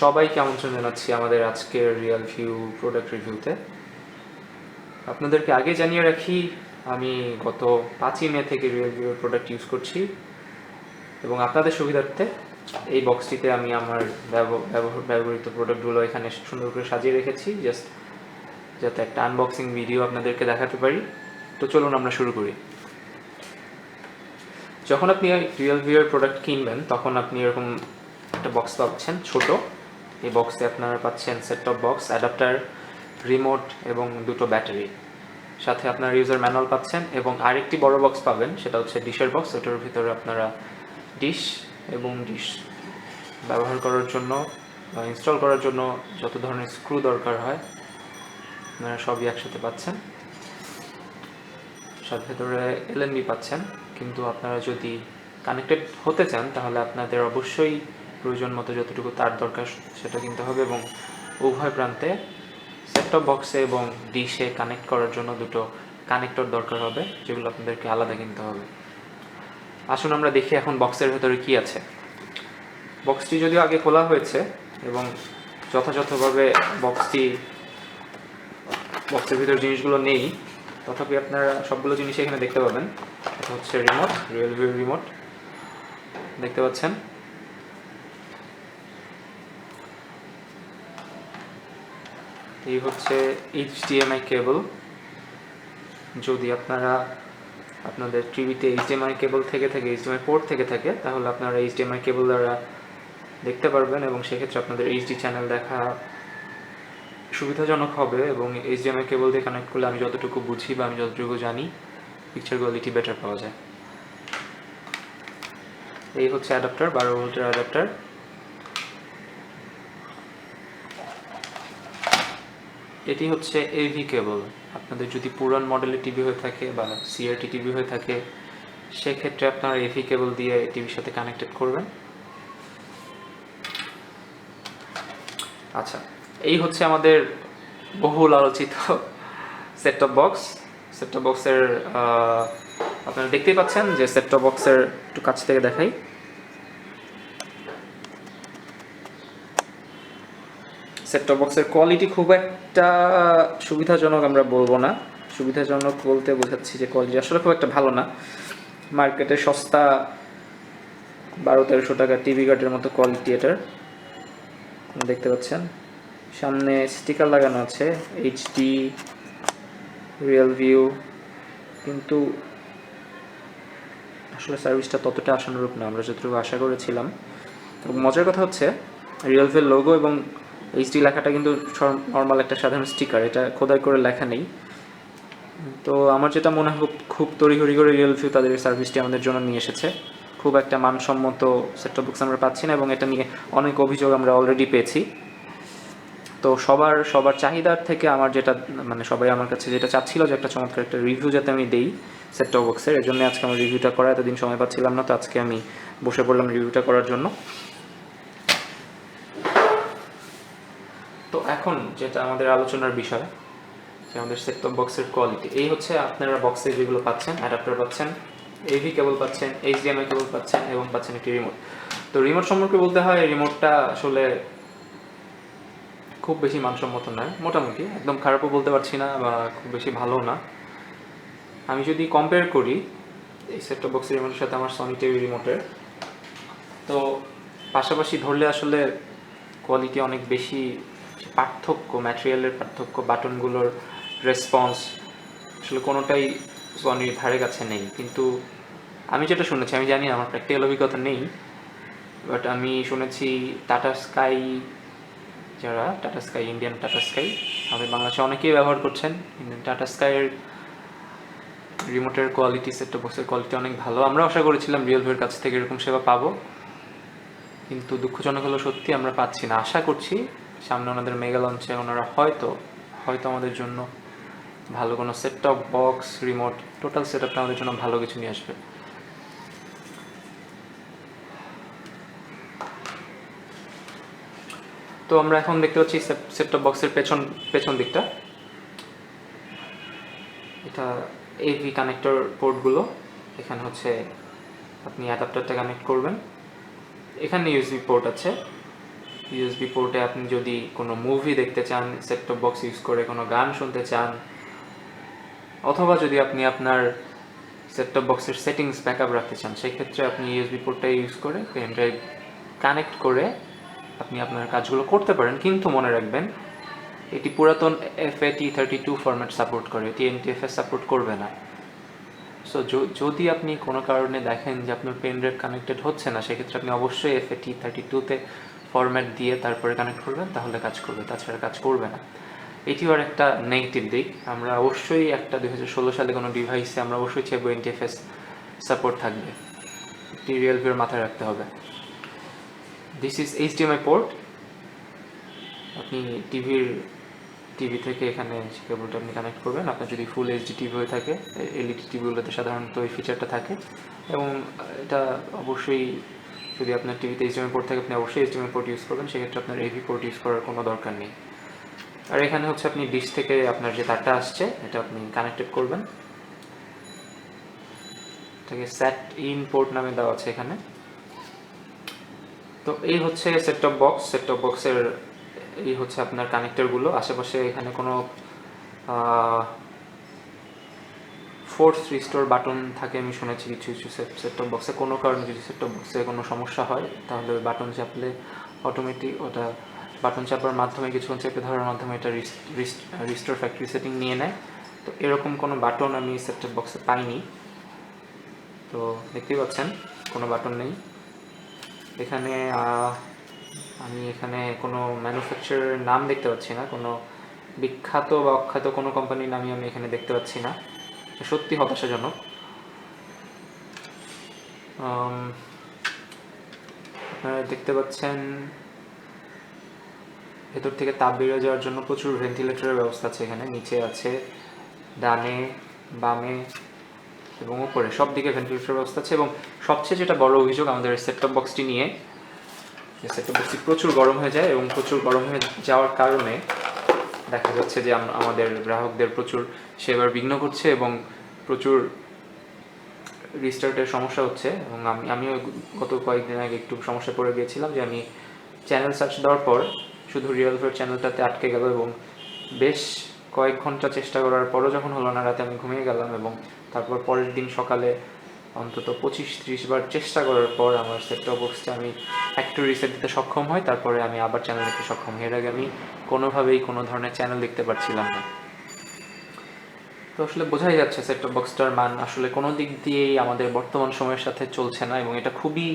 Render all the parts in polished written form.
সবাইকে আমন্ত্রণ জানাচ্ছি আমাদের আজকের রিয়েল ভিউ প্রোডাক্ট রিভিউতে। আপনাদেরকে আগে জানিয়ে রাখি, আমি গত 5ই মে থেকে রিয়েল ভিউর প্রোডাক্ট ইউজ করছি এবং আপনাদের সুবিধার্থে এই বক্সটিতে আমি আমার ব্যবহৃত প্রোডাক্টগুলো এখানে সুন্দর করে সাজিয়ে রেখেছি, জাস্ট যাতে একটা আনবক্সিং ভিডিও আপনাদেরকে দেখাতে পারি। তো চলুন আমরা শুরু করি। যখন আপনি রিয়েল ভিউর প্রোডাক্ট কিনবেন তখন আপনি এরকম একটা বক্স পাচ্ছেন ছোট। এই বক্সে আপনারা পাচ্ছেন set top box, adapter, remote এবং দুটো ব্যাটারি। সাথে আপনারা ইউজার ম্যানুয়াল পাচ্ছেন এবং আরেকটি বড় বক্স পাবেন, সেটা হচ্ছে ডিশের বক্স। ওটার ভিতরে আপনারা ডিশ এবং ডিশ ব্যবহার করার জন্য বা ইনস্টল করার জন্য যত ধরনের স্ক্রু দরকার হয় আপনারা সবই একসাথে পাচ্ছেন। সাথে ভেতরে এলএনবি পাচ্ছেন, কিন্তু আপনারা যদি কানেক্টেড হতে চান তাহলে আপনাদের অবশ্যই প্রয়োজন মতো যতটুকু তার দরকার সেটা কিনতে হবে এবং উভয় প্রান্তে সেট টপ বক্সে এবং ডিশে কানেক্ট করার জন্য দুটো কানেক্টর দরকার হবে, যেগুলো আপনাদেরকে আলাদা কিনতে হবে। আসুন আমরা দেখি এখন বক্সের ভেতরে কি আছে। বক্সটি যদিও আগে খোলা হয়েছে এবং যথাযথভাবে বক্সের ভিতরে জিনিসগুলো নেই, তথাপি আপনারা সবগুলো জিনিস এখানে দেখতে পাবেন। এটা হচ্ছে রিমোট, রিয়েল ভিউ রিমোট দেখতে পাচ্ছেন। এই হচ্ছে HDMI কেবল। যদি আপনাদের টিভিতে HDMI কেবল থেকে HDMI পোর্ট থেকে থাকে তাহলে আপনারা HDMI কেবল দ্বারা দেখতে পারবেন এবং সেক্ষেত্রে আপনাদের HD চ্যানেল দেখা সুবিধাজনক হবে। এবং HDMI কেবল দিয়ে কানেক্ট করলে আমি যতটুকু বুঝি বা আমি যতটুকু জানি, পিকচার কোয়ালিটি বেটার পাওয়া যায়। এই হচ্ছে অ্যাডাপ্টার, 12 ভোল্টের অ্যাডাপ্টার। এটি হচ্ছে AV কেবল। আপনাদের যদি পুরান মডেলের টিভি হয়ে থাকে বা CRT টিভি হয়ে থাকে সেক্ষেত্রে আপনারা AV কেবল দিয়ে টিভির সাথে কানেক্টেড করবেন। আচ্ছা, এই হচ্ছে আমাদের বহুল আলোচিত set top box. Set top বক্সের আপনারা দেখতেই পাচ্ছেন যে সেট টপ বক্সের একটু কাছ থেকে দেখাই। সেট টপ বক্সের কোয়ালিটি খুব একটা সুবিধাজনক আমরা বলবো না। সুবিধাজনক বলতে বোঝাচ্ছি যে কোয়ালিটি আসলে খুব একটা ভালো না। মার্কেটে সস্তা 1200-1300 টাকা টিভি গার্ডের মতো কোয়ালিটি এটার, দেখতে পাচ্ছেন। সামনে স্টিকার লাগানো আছে HD রিয়েল ভিউ, কিন্তু আসলে সার্ভিসটা ততটা আশানুরূপ না আমরা যতটুকু আশা করেছিলাম। এবং মজার কথা হচ্ছে রিয়েল ভিউর লোগো এবং HD লেখাটা কিন্তু নর্মাল একটা সাধারণ স্টিকার, এটা খোদাই করে লেখা নেই। তো আমার যেটা মনে হয় খুব তড়িঘড়ি করে রিয়েল ভিউ তাদের সার্ভিসটি আমাদের জন্য নিয়ে এসেছে। খুব একটা মানসম্মত সেট টপ বক্স আমরা পাচ্ছি না এবং এটা নিয়ে অনেক অভিযোগ আমরা অলরেডি পেয়েছি। তো সবার চাহিদার থেকে আমার যেটা সবাই আমার কাছে যেটা চাচ্ছিল যে একটা চমৎকার একটা রিভিউ যাতে আমি দেই সেট টপ বক্সের, এর জন্য আজকে আমার রিভিউটা করা, এতদিন সময় পাচ্ছিলাম না, তো আজকে আমি বসে পড়লাম রিভিউটা করার জন্য। তো এখন যেটা আমাদের আলোচনার বিষয় যে আমাদের সেট টপ বক্সের কোয়ালিটি। এই হচ্ছে আপনারা বক্সে যেগুলো পাচ্ছেন, অ্যাডাপ্টার পাচ্ছেন, AV কেবল পাচ্ছেন, HDMI কেবল পাচ্ছেন এবং পাচ্ছেন একটি রিমোট। তো রিমোট সম্পর্কে বলতে হয়, রিমোটটা আসলে খুব বেশি মানসম্মত নয়, মোটামুটি, একদম খারাপও বলতে পারছি না বা খুব বেশি ভালো না। আমি যদি কম্পেয়ার করি এই সেট টপ বক্সের রিমোটের সাথে আমার সনি টিভি রিমোটের, তো পাশাপাশি ধরলে আসলে কোয়ালিটি অনেক বেশি পার্থক্য, ম্যাটেরিয়ালের পার্থক্য, বাটনগুলোর রেসপন্স আসলে কোনোটাই সনির ধারে কাছে নেই। কিন্তু আমি যেটা শুনেছি, আমি জানি আমার প্র্যাকটিক্যাল অভিজ্ঞতা নেই, বাট আমি শুনেছি Tata Sky, Indian Tata Sky আমাদের বাংলাদেশে অনেকেই ব্যবহার করছেন। ইন্ডিয়ান টাটা স্কাইয়ের রিমোটের কোয়ালিটি, সেট টপ বক্সের কোয়ালিটি অনেক ভালো। আমরা আশা করেছিলাম রিয়েল ভিউর কাছ থেকে এরকম সেবা পাবো, কিন্তু দুঃখজনক হলো সত্যি আমরা পাচ্ছি না। আশা করছি সামনে ওনাদের মেগা লঞ্চে ওনারা হয়তো আমাদের জন্য ভালো কোনো set top box, remote, total set আপটা আমাদের জন্য ভালো কিছু নিয়ে আসবে। তো আমরা এখন দেখতে পাচ্ছি সেট টপ বক্সের পেছন দিকটা। এটা AV কানেক্টর পোর্টগুলো, এখানে হচ্ছে আপনি অ্যাডাপ্টারটা কানেক্ট করবেন, এখানে USB পোর্ট আছে ইউএসবি পোর্টে আপনি যদি কোনো মুভি দেখতে চান সেট টপ বক্স ইউজ করে, কোনো গান শুনতে চান, অথবা যদি আপনি আপনার সেট টপ বক্সের সেটিংস ব্যাকআপ রাখতে চান, সেক্ষেত্রে আপনি ইউএসবি পোর্টটা ইউজ করে পেন ড্রাইভ কানেক্ট করে আপনি আপনার কাজগুলো করতে পারেন। কিন্তু মনে রাখবেন, এটি পুরাতন FAT32 ফরম্যাট সাপোর্ট করে, এটি NTFS সাপোর্ট করবে না। সো যদি আপনি কোনো কারণে দেখেন যে আপনার পেন ড্রাইভ কানেক্টেড হচ্ছে না, সেক্ষেত্রে আপনি অবশ্যই FAT32তে ফরম্যাট দিয়ে তারপরে কানেক্ট করবেন, তাহলে কাজ করবে, তাছাড়া কাজ করবে না। এটিও আর একটা নেগেটিভ দিক। আমরা অবশ্যই একটা 2016 সালে কোনো ডিভাইসে আমরা অবশ্যই চাইবো NTFS সাপোর্ট থাকবে, এটি রিয়েলভির মাথায় রাখতে হবে। This is HDMI port. আপনি টিভি থেকে এখানে কেবলটা আপনি কানেক্ট করবেন। আপনার যদি ফুল এইচডি টিভি হয়ে থাকে, LED টিভিগুলোতে সাধারণত এই ফিচারটা থাকে, এবং এটা অবশ্যই যদি আপনার টিভিতে HDMI পোর্ট থাকে, আপনি অবশ্যই HDMI পোর্ট ইউজ করবেন, সেক্ষেত্রে আপনার AV পোর্ট ইউজ করার কোনো দরকার নেই। আর এখানে হচ্ছে আপনি ডিশ থেকে আপনার যে তারটা আসছে এটা আপনি কানেক্টেড করবেন, এটাকে সেট ইন পোর্ট নামে দেওয়া আছে এখানে। তো এই হচ্ছে set top box. Set top বক্সের এই হচ্ছে আপনার কানেক্টরগুলো। আশেপাশে এখানে কোনো ফোর্স রিস্টোর বাটন থাকে আমি শুনেছি কিছু কিছু সেট টপ বক্সে। কোনো কারণে যদি সেট টপ বক্সে কোনো সমস্যা হয়, তাহলে বাটন চাপলে অটোমেটিক ওটা বাটন চাপার মাধ্যমে কিছুক্ষণ চেপে ধরার মাধ্যমে এটা রিস্টোর ফ্যাক্টরি সেটিং নিয়ে নেয়। তো এরকম কোনো বাটন আমি সেট টপ বক্সে পাইনি। তো দেখতেই পাচ্ছেন কোনো বাটন নেই এখানে। আমি এখানে কোনো ম্যানুফ্যাকচারারের নাম দেখতে পাচ্ছি না, কোনো বিখ্যাত বা অখ্যাত কোনো কোম্পানির নামই আমি এখানে দেখতে পাচ্ছি না, সত্যি হতাশাজনক। আপনারা দেখতে পাচ্ছেন ভেতর থেকে তাপ বেরিয়ে যাওয়ার জন্য প্রচুর ভেন্টিলেটরের ব্যবস্থা আছে এখানে। নিচে আছে, ডানে বামে এবং উপরে সব দিকে ভেন্টিলেটরের ব্যবস্থা আছে। এবং সবচেয়ে যেটা বড় অভিযোগ আমাদের সেট টপ বক্সটি নিয়ে, সেট টপ বক্সটি প্রচুর গরম হয়ে যায়, এবং প্রচুর গরম হয়ে যাওয়ার কারণে দেখা যাচ্ছে যে আমাদের গ্রাহকদের প্রচুর সেবার বিঘ্ন ঘটছে এবং প্রচুর রিস্টার্টের সমস্যা হচ্ছে। এবং আমিও গত কয়েকদিন আগে একটু সমস্যা পড়ে গিয়েছিলাম যে আমি চ্যানেল সার্চ দেওয়ার পর শুধু রিয়েলভির চ্যানেলটাতে আটকে গেল, এবং বেশ কয়েক ঘন্টা চেষ্টা করার পরও যখন হলো না, রাতে আমি ঘুমিয়ে গেলাম। এবং তারপর পরের দিন সকালে অন্তত 25-30 বার চেষ্টা করার পর আমার সেট টপ বক্সটা আমি ফ্যাক্টরি রিসেট দিতে সক্ষম হয়, তারপরে আমি আবার চ্যানেল দেখতে সক্ষম হই। এর আগে আমি কোনোভাবেই কোনো ধরনের চ্যানেল দেখতে পারছিলাম না। তো আসলে বোঝাই যাচ্ছে সেট টপ বক্সটার মান আসলে কোনো দিক দিয়েই আমাদের বর্তমান সময়ের সাথে চলছে না, এবং এটা খুবই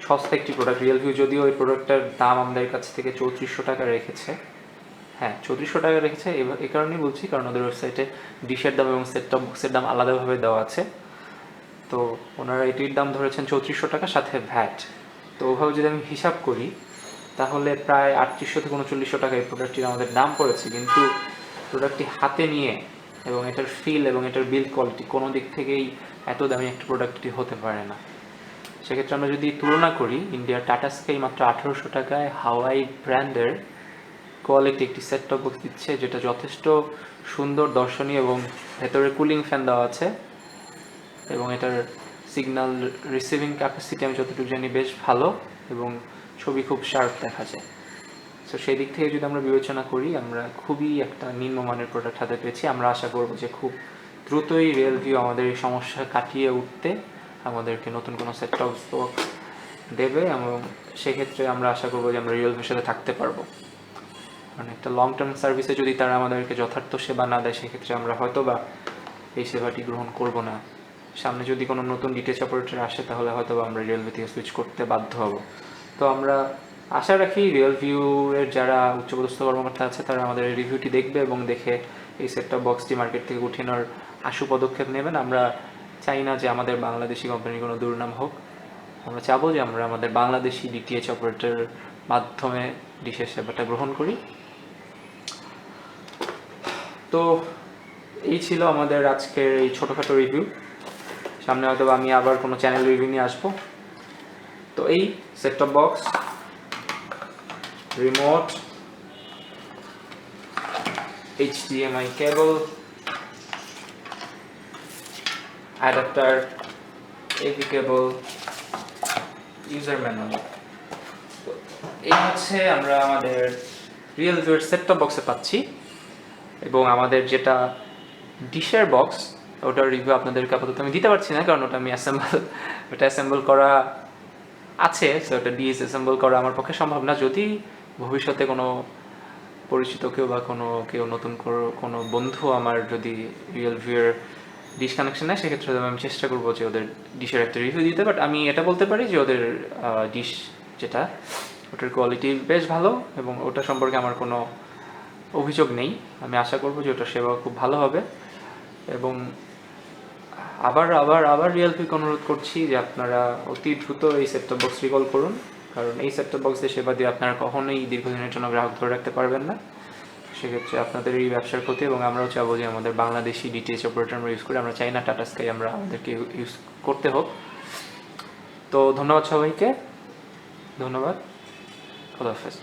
সস্তা একটি প্রোডাক্ট। রিয়েলভিউ যদিও এই প্রোডাক্টটার দাম আমাদের কাছ থেকে 3400 টাকা রেখেছে। হ্যাঁ, 3400 টাকা রেখেছে। এই কারণেই বলছি কারণ ওদের ওয়েবসাইটে ডিশের দাম এবং সেট টপ বক্সের দাম আলাদাভাবে দেওয়া আছে। তো ওনারা এটির দাম ধরেছেন 3400 টাকা সাথে ভ্যাট। তো ওভাবে যদি আমি হিসাব করি, তাহলে প্রায় 3800 থেকে 3900 টাকা এই প্রোডাক্টটির আমাদের দাম পড়েছে। কিন্তু প্রোডাক্টটি হাতে নিয়ে এবং এটার ফিল এবং এটার বিল্ড কোয়ালিটি কোনো দিক থেকেই এত দামি একটা প্রোডাক্টটি হতে পারে না। সেক্ষেত্রে আমরা যদি তুলনা করি, ইন্ডিয়ার টাটা স্কাই মাত্র 1800 টাকায় হাওয়াই ব্র্যান্ডের কোয়ালিটি একটি সেট টপ বক্স দিচ্ছে, যেটা যথেষ্ট সুন্দর, দর্শনীয়, এবং ভেতরে কুলিং ফ্যান দেওয়া আছে, এবং এটার সিগন্যাল রিসিভিং ক্যাপাসিটি আমি যতটুকু জানি বেশ ভালো, এবং ছবি খুব শার্প দেখা যায়। সো সেই দিক থেকে যদি আমরা বিবেচনা করি, আমরা খুবই একটা নিম্নমানের প্রোডাক্ট হাতে পেয়েছি। আমরা আশা করব যে খুব দ্রুতই রিয়েলভিউ আমাদের এই সমস্যা কাটিয়ে উঠতে আমাদেরকে নতুন কোনো সেট টপ বক্স দেবে, এবং সেক্ষেত্রে আমরা আশা করবো যে আমরা রিয়েলভির সাথে থাকতে পারবো। মানে একটা লং টার্ম সার্ভিসে যদি তারা আমাদেরকে যথার্থ সেবা না দেয়, সেক্ষেত্রে আমরা হয়তো বা এই সেবাটি গ্রহণ করব না। সামনে যদি কোনো নতুন ডিটিএইচ অপারেটর আসে, তাহলে হয়তো বা আমরা রিয়েলভি থেকে সুইচ করতে বাধ্য হব। তো আমরা আশা রাখি রিয়েলভিউয়ের যারা উচ্চপদস্থ কর্মকর্তা আছে, তারা আমাদের এই রিভিউটি দেখবে এবং দেখে এই সেট টপ বক্সটি মার্কেট থেকে উঠিয়ে নেওয়ার আশু পদক্ষেপ নেবেন। আমরা চাই না যে আমাদের বাংলাদেশি কোম্পানির কোনো দুর্নাম হোক। আমরা চাবো যে আমরা আমাদের বাংলাদেশি ডিটিএইচ অপারেটরের মাধ্যমে ডিশের সেবাটা গ্রহণ করি। তো এই ছিল আমাদের আজকের এই ছোটোখাটো রিভিউ। সামনে হয়তো আমি আবার কোনো চ্যানেল রিভিউ নিয়ে আসবো। তো এই set top box, remote, HDMI কেবল, অ্যাডাপ্টার, AV কেবল, ইউজার ম্যানুয়াল। এই হচ্ছে আমরা আমাদের রিয়েলভিউর সেট টপ বক্সে পাচ্ছি, এবং আমাদের যেটা ডিশের বক্স ওটার রিভিউ আপনাদেরকে আপাতত আমি দিতে পারছি না, কারণ ওটা আমি অ্যাসেম্বল করা আছে, সো ওটা ডিসঅ্যাসেম্বল করা আমার পক্ষে সম্ভব না। যদি ভবিষ্যতে কোনো পরিচিত কেউ বা কেউ নতুন কোনো বন্ধু আমার যদি রিয়েলভিউর ডিশ কানেকশন নেয়, সেক্ষেত্রে আমি চেষ্টা করবো যে ওদের ডিশের একটা রিভিউ দিতে। বাট আমি এটা বলতে পারি যে ওদের ডিশ যেটা, ওটার কোয়ালিটি বেশ ভালো এবং ওটা সম্পর্কে আমার কোনো অভিযোগ নেই। আমি আশা করবো যে ওটার সেবা খুব ভালো হবে। এবং আবার আবার আবার রিয়েলভিউকে অনুরোধ করছি যে আপনারা অতি দ্রুত এই সেটটপ বক্স রিকল করুন, কারণ এই সেটটপ বক্স দিয়ে সেবা দিয়ে আপনারা কখনোই দীর্ঘদিনের জন্য গ্রাহক ধরে রাখতে পারবেন না। সেক্ষেত্রে আপনাদের এই ব্যবসার ক্ষতি, এবং আমরাও চাবো যে আমাদের বাংলাদেশি ডিটিএইচ অপারেটর আমরা ইউজ করি, আমরা চাই না টাটা স্কাই আমরা আমাদেরকে ইউজ করতে হোক। তো ধন্যবাদ সবাইকে, ধন্যবাদ, খোদা হাফেজ।